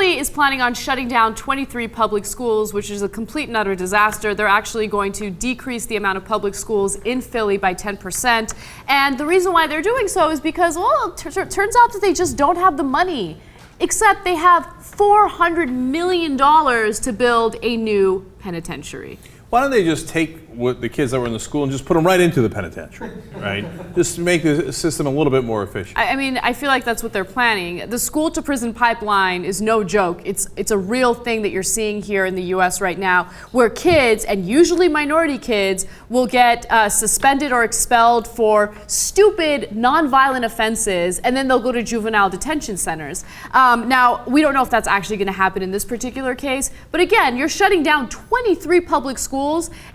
Philly is planning on shutting down 23 public schools, which is a complete and utter disaster. They're actually going to decrease the amount of public schools in Philly by 10%. And the reason why they're doing so is because, well, it turns out that they just don't have the money. Except they have $400 million to build a new penitentiary. Why don't they just take what the kids that were in the school and just put them right into the penitentiary, right? Just to make the system a little bit more efficient. I mean, I feel like that's what they're planning. The school to prison pipeline is no joke. It's a real thing that you're seeing here in the US right now, where kids, and usually minority kids, will get suspended or expelled for stupid, nonviolent offenses, and then they'll go to juvenile detention centers. Now, we don't know if that's actually going to happen in this particular case, but again, you're shutting down 23 public schools,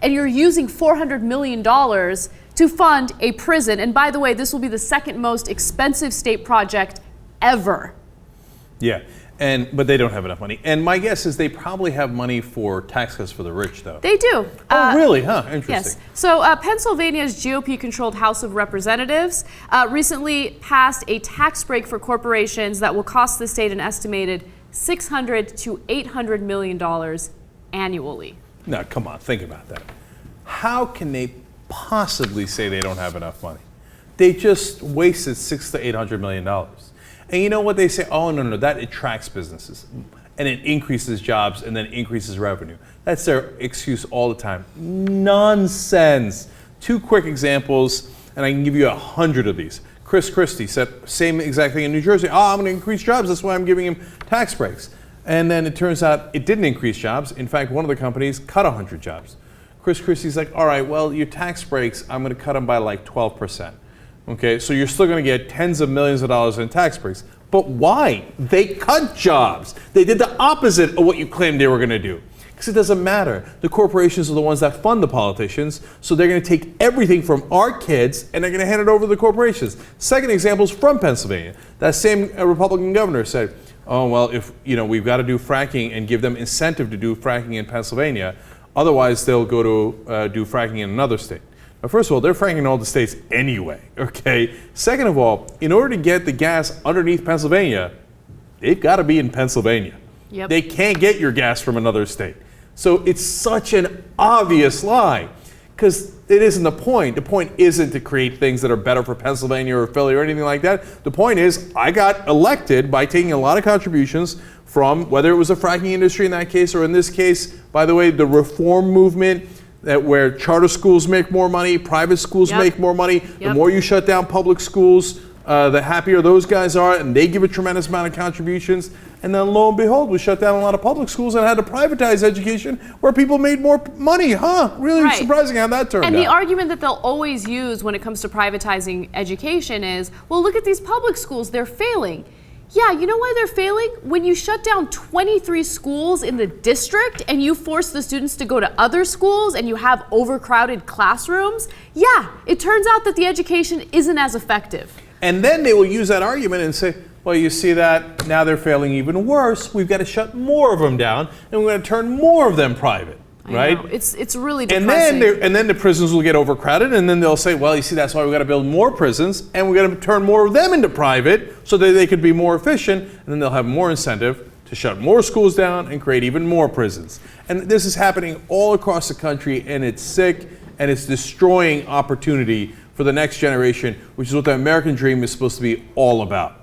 and you're using $400 million to fund a prison. And by the way, this will be the second most expensive state project ever. Yeah, but they don't have enough money. And my guess is they probably have money for tax cuts for the rich, though. They do. Oh, really? Huh, interesting. Yes. So Pennsylvania's GOP-controlled House of Representatives recently passed a tax break for corporations that will cost the state an estimated $600 to $800 million annually. Now, come on, think about that. How can they possibly say they don't have enough money? They just wasted $600 to $800 million. And you know what they say? Oh, no, that attracts businesses. And it increases jobs and then increases revenue. That's their excuse all the time. Nonsense. Two quick examples, and I can give you 100 of these. Chris Christie said same exact thing in New Jersey. Oh, I'm going to increase jobs. That's why I'm giving him tax breaks. And then it turns out it didn't increase jobs. In fact, one of the companies cut 100 jobs. Chris Christie's like, all right, well, your tax breaks, I'm going to cut them by like 12%. Okay, so you're still going to get tens of millions of dollars in tax breaks. But why? They cut jobs. They did the opposite of what you claimed they were going to do. Because it doesn't matter. The corporations are the ones that fund the politicians, so they're going to take everything from our kids and they're going to hand it over to the corporations. Second example is from Pennsylvania. That same Republican governor said, oh, well, if we've got to do fracking and give them incentive to do fracking in Pennsylvania, otherwise they'll go to do fracking in another state. Now, first of all, they're fracking in all the states anyway, okay? Second of all, in order to get the gas underneath Pennsylvania, they've got to be in Pennsylvania. Yep. They can't get your gas from another state. So it's such an obvious lie, because it isn't the point. The point isn't to create things that are better for Pennsylvania or Philly or anything like that. The point is, I got elected by taking a lot of contributions from, whether it was the fracking industry in that case, or in this case, by the way, the reform movement, where charter schools make more money, private schools make more money. The more you shut down public schools, the happier those guys are, and they give a tremendous amount of contributions. And then lo and behold, we shut down a lot of public schools and had to privatize education where people made more money. Really surprising how that turned out. And the argument that they'll always use when it comes to privatizing education is, well, look at these public schools, they're failing. Yeah, you know why they're failing? When you shut down 23 schools in the district and you force the students to go to other schools and you have overcrowded classrooms, yeah, it turns out that the education isn't as effective. And then they will use that argument and say, well, you see that, now they're failing even worse. We've got to shut more of them down and we're going to turn more of them private. Right? I know. It's really depressing. And then the prisons will get overcrowded, and then they'll say, well, you see, that's why we've got to build more prisons, and we're going to turn more of them into private so that they could be more efficient, and then they'll have more incentive to shut more schools down and create even more prisons. And this is happening all across the country, and it's sick, and it's destroying opportunity for the next generation, which is what the American dream is supposed to be all about.